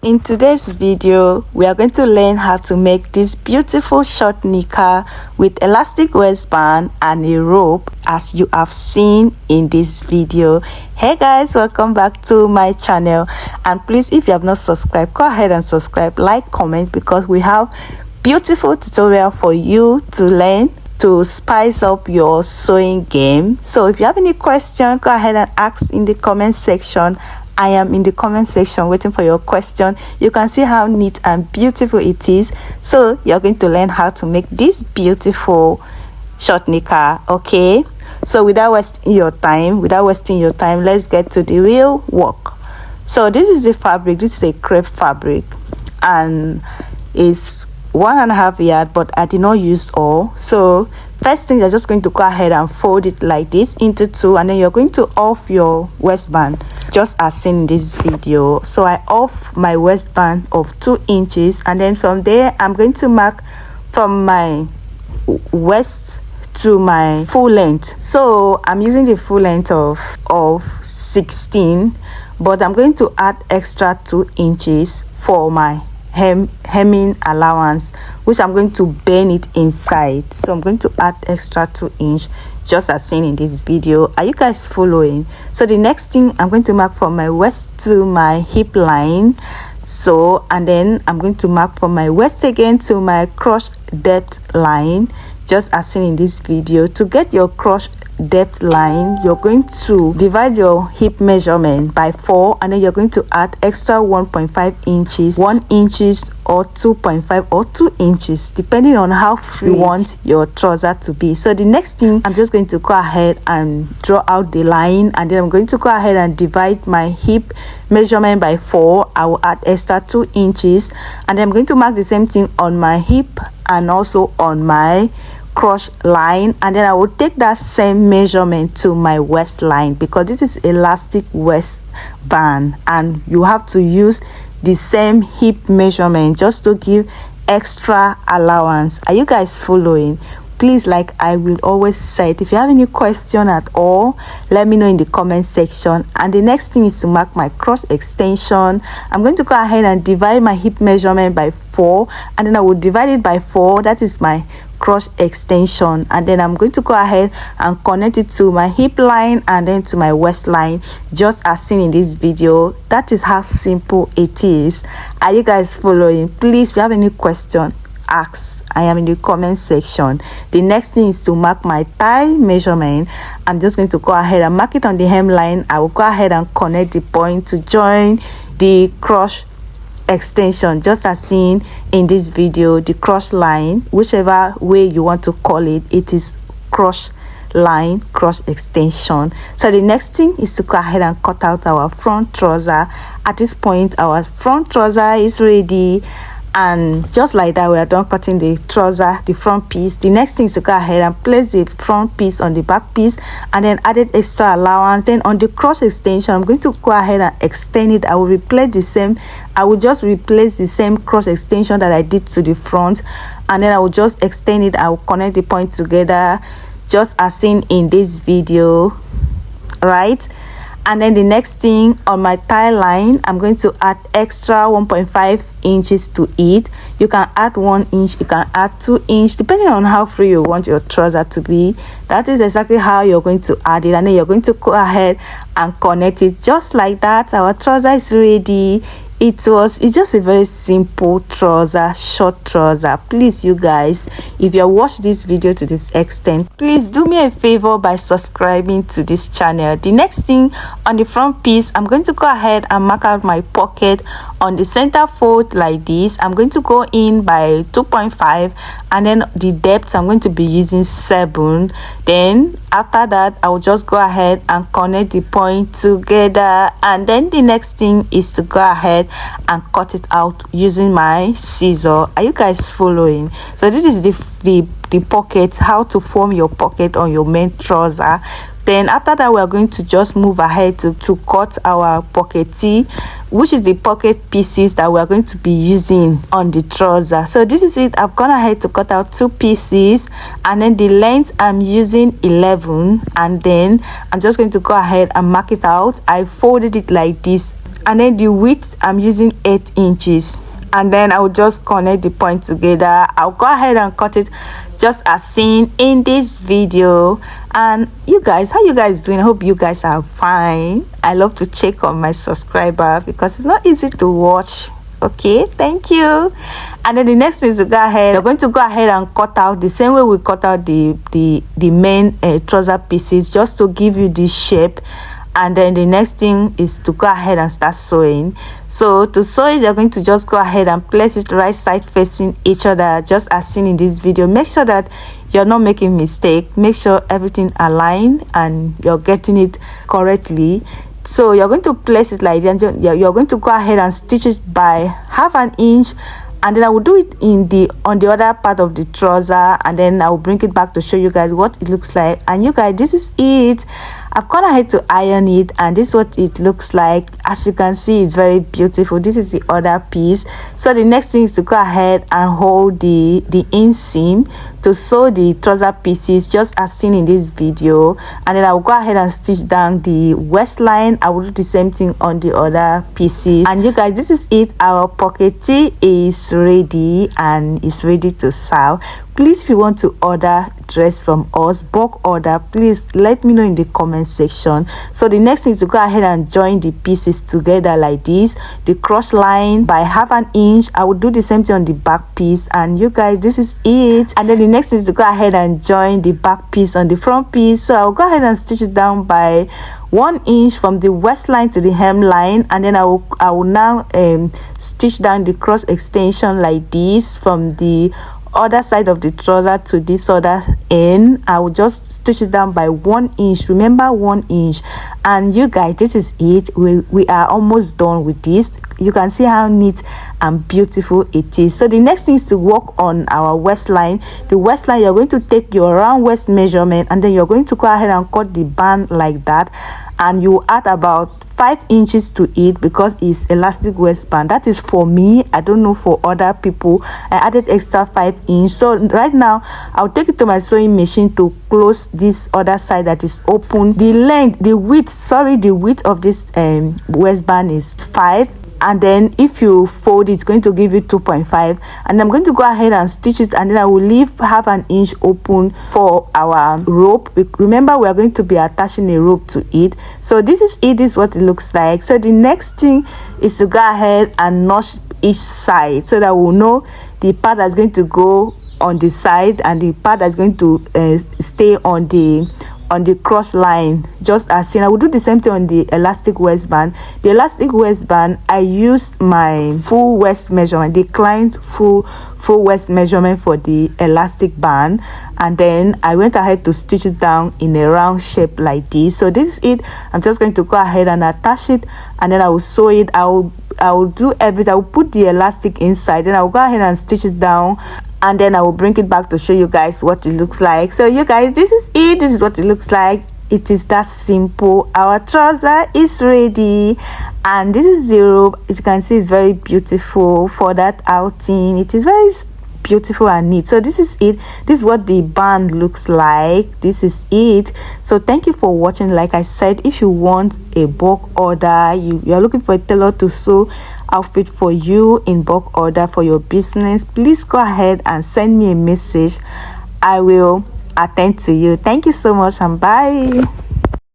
In today's video, we are going to learn how to make this beautiful short knicker with elastic waistband and a rope as you have seen in this video. Hey guys, welcome back to my channel, and please, if you have not subscribed, go ahead and subscribe, like, comment, because we have beautiful tutorial for you to learn to spice up your sewing game. So if you have any question, go ahead and ask in the comment section. I am in the comment section waiting for your question. You can see how neat and beautiful it is. So you're going to learn how to make this beautiful short knicker. Okay, so without wasting your time, let's get to the real work. So this is the fabric. This is a crepe fabric, and it's 1.5 yards, but I did not use all. So first thing, you're just going to go ahead and fold it like this into two, and then you're going to off your waistband just as seen in this video. So I off my waistband of 2 inches, and then from there I'm going to mark from my waist to my full length. So I'm using the full length of 16, but I'm going to add extra 2 inches for my hemming allowance, which I'm going to bend it inside. So I'm going to add extra 2 inches just as seen in this video. Are you guys following? So the next thing, I'm going to mark from my waist to my hip line. So, and then I'm going to mark from my waist again to my crotch depth line, just as seen in this video. To get your crotch depth line, you're going to divide your hip measurement by 4, and then you're going to add extra 1.5 inches, 1 inches, or 2.5 or 2 inches, depending on how free you want your trouser to be. So the next thing, I'm just going to go ahead and draw out the line, and then I'm going to go ahead and divide my hip measurement by 4. I will add extra 2 inches, and then I'm going to mark the same thing on my hip and also on my crotch line, and then I will take that same measurement to my waistline, because this is elastic waistband and you have to use the same hip measurement just to give extra allowance. Are you guys following? Please, like I will always say it, if you have any question at all, let me know in the comment section. And the next thing is to mark my crotch extension. I'm going to go ahead and divide my hip measurement by 4, and then I will divide it by 4. That is my crotch extension, and then I'm going to go ahead and connect it to my hip line and then to my waistline, just as seen in this video. That is how simple it is. Are you guys following? Please, if you have any question, ask. I am in the comment section. The next thing is to mark my thigh measurement. I'm just going to go ahead and mark it on the hemline. I will go ahead and connect the point to join the crotch extension, just as seen in this video. The crotch line, whichever way you want to call it, it is crotch line, crotch extension. So the next thing is to go ahead and cut out our front trouser. At this point, our front trouser is ready, and just like that, we are done cutting the trouser, the front piece. The next thing is to go ahead and place the front piece on the back piece, and then added extra allowance. Then on the crotch extension, I'm going to go ahead and extend it. I will just replace the same crotch extension that I did to the front, and then I will just extend it. I will connect the point together, just as seen in this video, right? And then the next thing, on my thigh line, I'm going to add extra 1.5 inches to it. You can add 1 inch, you can add 2 inches, depending on how free you want your trouser to be. That is exactly how you're going to add it, and then you're going to go ahead and connect it just like that. Our trouser is ready. It's just a very simple trouser, short trouser. Please, you guys, if you watch this video to this extent, please do me a favor by subscribing to this channel. The next thing, on the front piece, I'm going to go ahead and mark out my pocket on the center fold like this. I'm going to go in by 2.5, and then the depth, I'm going to be using 7. Then after that, I will just go ahead and connect the point together, and then the next thing is to go ahead and cut it out using my scissor. Are you guys following? So this is the pocket, how to form your pocket on your main trouser. Then after that, we are going to just move ahead to cut our pocket tee, which is the pocket pieces that we are going to be using on the trouser. So this is it. I've gone ahead to cut out 2 pieces, and then the length I'm using 11, and then I'm just going to go ahead and mark it out. I folded it like this, and then the width I'm using 8 inches, and then I will just connect the point together. I'll go ahead and cut it just as seen in this video. And you guys, how you guys doing? I hope you guys are fine. I love to check on my subscriber because it's not easy to watch. Okay, thank you. And then the next thing is to go ahead, we're going to go ahead and cut out the same way we cut out the main trouser pieces, just to give you this shape. And then the next thing is to go ahead and start sewing. So to sew it, you're going to just go ahead and place it right side facing each other, just as seen in this video. Make sure that you're not making mistake. Make sure everything aligned and you're getting it correctly. So you're going to place it like that. You're going to go ahead and stitch it by 1/2 inch, and then I will do it on the other part of the trouser, and then I will bring it back to show you guys what it looks like. And you guys, this is it. I've gone ahead to iron it, and this is what it looks like. As you can see, it's very beautiful. This is the other piece. So the next thing is to go ahead and hold the inseam to sew the trouser pieces, just as seen in this video. And then I will go ahead and stitch down the waistline. I will do the same thing on the other pieces. And you guys, this is it. Our pocket tee is ready and is ready to serve. Please, if you want to order dress from us, bulk order, please let me know in the comment section. So the next thing is to go ahead and join the pieces together like this, the cross line by 1/2 inch. I will do the same thing on the back piece. And you guys, this is it. And then the next thing is to go ahead and join the back piece on the front piece. So I'll go ahead and stitch it down by 1 inch from the waistline to the hemline, and then I will now stitch down the cross extension like this from the other side of the trouser to this other end. I will just stitch it down by 1 inch. Remember, 1 inch. And you guys, this is it. We are almost done with this. You can see how neat and beautiful it is. So the next thing is to work on our waistline. The waistline, you're going to take your round waist measurement, and then you're going to go ahead and cut the band like that, and you add about 5 inches to it because it's elastic waistband. That is for me. I don't know for other people. I added extra 5 inch. So right now I'll take it to my sewing machine to close this other side that is open. The width of this waistband is 5, and then if you fold, it's going to give you 2.5. and I'm going to go ahead and stitch it, and then I will leave 1/2 inch open for our rope. Remember, we are going to be attaching a rope to it. So this is it. This is what it looks like. So the next thing is to go ahead and notch each side, so that we'll know the part that's going to go on the side and the part that's going to stay on the cross line, just as seen. I will do the same thing on the elastic waistband. The elastic waistband, I used my full waist measurement, the client full waist measurement for the elastic band, and then I went ahead to stitch it down in a round shape like this. So this is it. I'm just going to go ahead and attach it, and then I will sew it. I will do everything. I will put the elastic inside, then I will go ahead and stitch it down, and then I will bring it back to show you guys what it looks like. So you guys, this is it. This is what it looks like. It is that simple. Our trouser is ready, and this is the robe. As you can see, it's very beautiful for that outing. It is very beautiful and neat. So this is it. This is what the band looks like. This is it. So thank you for watching. Like I said, if you want a bulk order, you're looking for a tailor to sew outfit for you in bulk order for your business, please go ahead and send me a message. I will attend to you. Thank you so much, and bye.